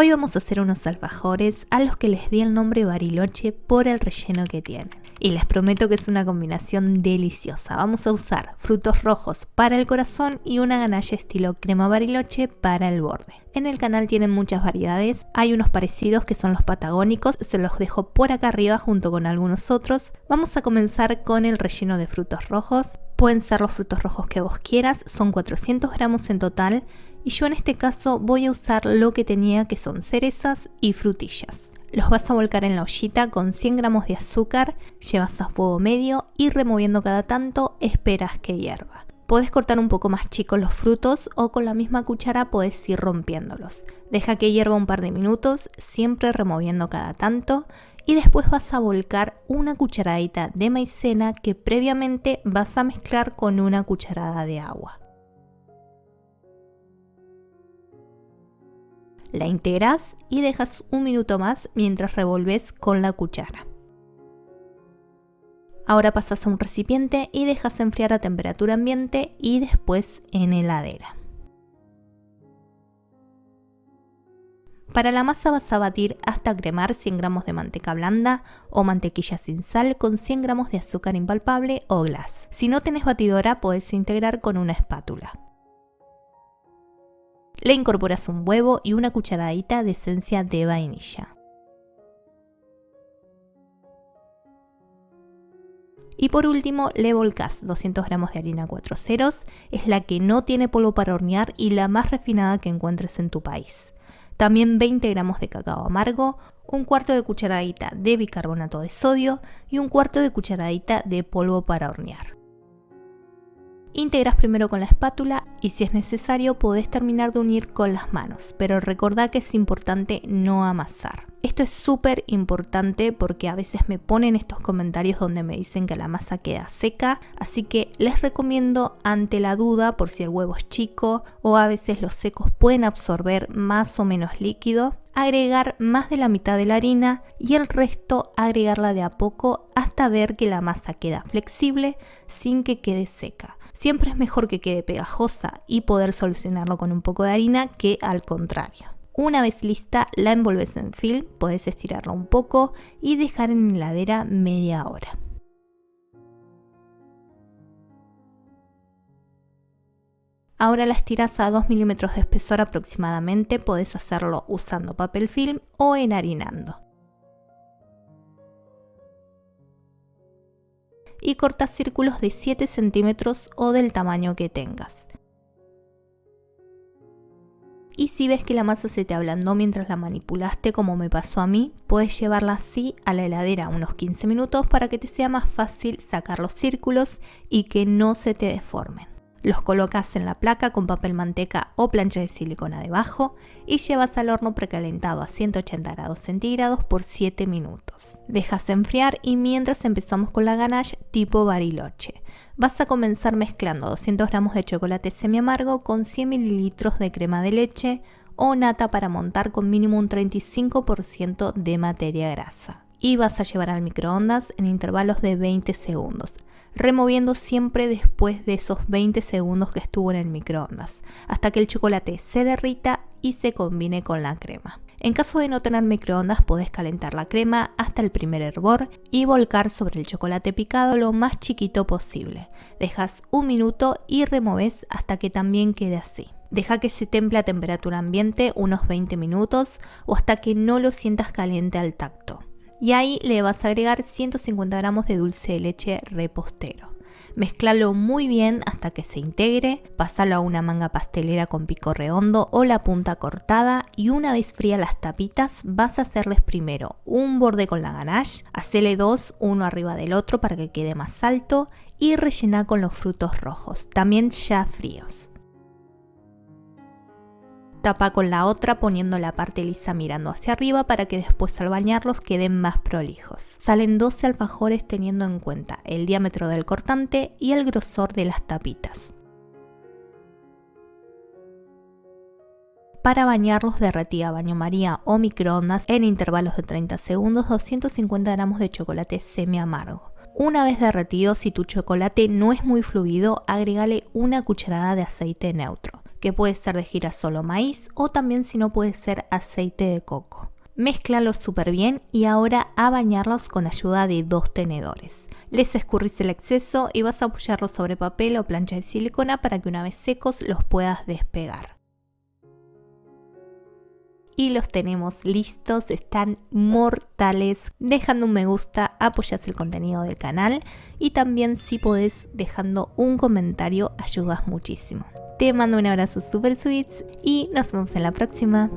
Hoy vamos a hacer unos alfajores a los que les di el nombre Bariloche por el relleno que tienen. Y les prometo que es una combinación deliciosa. Vamos a usar frutos rojos para el corazón y una ganache estilo crema Bariloche para el borde. En el canal tienen muchas variedades, hay unos parecidos que son los patagónicos, se los dejo por acá arriba junto con algunos otros. Vamos a comenzar con el relleno de frutos rojos. Pueden ser los frutos rojos que vos quieras, son 400 gramos en total. Y yo en este caso voy a usar lo que tenía, que son cerezas y frutillas. Los vas a volcar en la ollita con 100 gramos de azúcar, llevas a fuego medio y removiendo cada tanto esperas que hierva. Podés cortar un poco más chicos los frutos o con la misma cuchara podés ir rompiéndolos. Deja que hierva un par de minutos, siempre removiendo cada tanto. Y después vas a volcar una cucharadita de maicena que previamente vas a mezclar con una cucharada de agua. La integras y dejas un minuto más mientras revolves con la cuchara. Ahora pasas a un recipiente y dejas enfriar a temperatura ambiente y después en heladera. Para la masa vas a batir hasta cremar 100 gramos de manteca blanda o mantequilla sin sal con 100 gramos de azúcar impalpable o glass. Si no tenés batidora podés integrar con una espátula. Le incorporas un huevo y una cucharadita de esencia de vainilla. Y por último le volcás 200 gramos de harina 4 ceros, es la que no tiene polvo para hornear y la más refinada que encuentres en tu país. También 20 gramos de cacao amargo, un cuarto de cucharadita de bicarbonato de sodio y un cuarto de cucharadita de polvo para hornear. Integras primero con la espátula y si es necesario podés terminar de unir con las manos, pero recordá que es importante no amasar. Esto es súper importante porque a veces me ponen estos comentarios donde me dicen que la masa queda seca, así que les recomiendo ante la duda, por si el huevo es chico o a veces los secos pueden absorber más o menos líquido, agregar más de la mitad de la harina y el resto agregarla de a poco hasta ver que la masa queda flexible sin que quede seca. Siempre es mejor que quede pegajosa y poder solucionarlo con un poco de harina que al contrario. Una vez lista, la envolves en film, podés estirarla un poco y dejar en heladera media hora. Ahora la estiras a 2 milímetros de espesor aproximadamente, podés hacerlo usando papel film o enharinando. Y cortas círculos de 7 centímetros o del tamaño que tengas. Y si ves que la masa se te ablandó mientras la manipulaste, como me pasó a mí, puedes llevarla así a la heladera unos 15 minutos para que te sea más fácil sacar los círculos y que no se te deformen. Los colocas en la placa con papel manteca o plancha de silicona debajo y llevas al horno precalentado a 180 grados centígrados por 7 minutos. Dejas enfriar y mientras empezamos con la ganache tipo Bariloche. Vas a comenzar mezclando 200 gramos de chocolate semi amargo con 100 mililitros de crema de leche o nata para montar con mínimo un 35% de materia grasa. Y vas a llevar al microondas en intervalos de 20 segundos. Removiendo siempre después de esos 20 segundos que estuvo en el microondas, hasta que el chocolate se derrita y se combine con la crema. En caso de no tener microondas, podés calentar la crema hasta el primer hervor y volcar sobre el chocolate picado lo más chiquito posible. Dejas un minuto y removes hasta que también quede así. Deja que se temple a temperatura ambiente unos 20 minutos o hasta que no lo sientas caliente al tacto. Y ahí le vas a agregar 150 gramos de dulce de leche repostero. Mezclalo muy bien hasta que se integre, pasalo a una manga pastelera con pico redondo o la punta cortada y una vez frías las tapitas vas a hacerles primero un borde con la ganache, hacele dos, uno arriba del otro para que quede más alto y rellena con los frutos rojos, también ya fríos. Tapa con la otra poniendo la parte lisa mirando hacia arriba para que después al bañarlos queden más prolijos. Salen 12 alfajores teniendo en cuenta el diámetro del cortante y el grosor de las tapitas. Para bañarlos derretí a baño María o microondas en intervalos de 30 segundos 250 gramos de chocolate semi amargo. Una vez derretido, si tu chocolate no es muy fluido, agregale una cucharada de aceite neutro. que puede ser de girasol o maíz, o también si no puede ser aceite de coco. Mézclalos súper bien y ahora a bañarlos con ayuda de 2 tenedores. Les escurrís el exceso y vas a apoyarlos sobre papel o plancha de silicona para que una vez secos los puedas despegar. Y los tenemos listos, están mortales. Dejando un me gusta, apoyas el contenido del canal y también si podés dejando un comentario ayudas muchísimo. Te mando un abrazo super sweets y nos vemos en la próxima.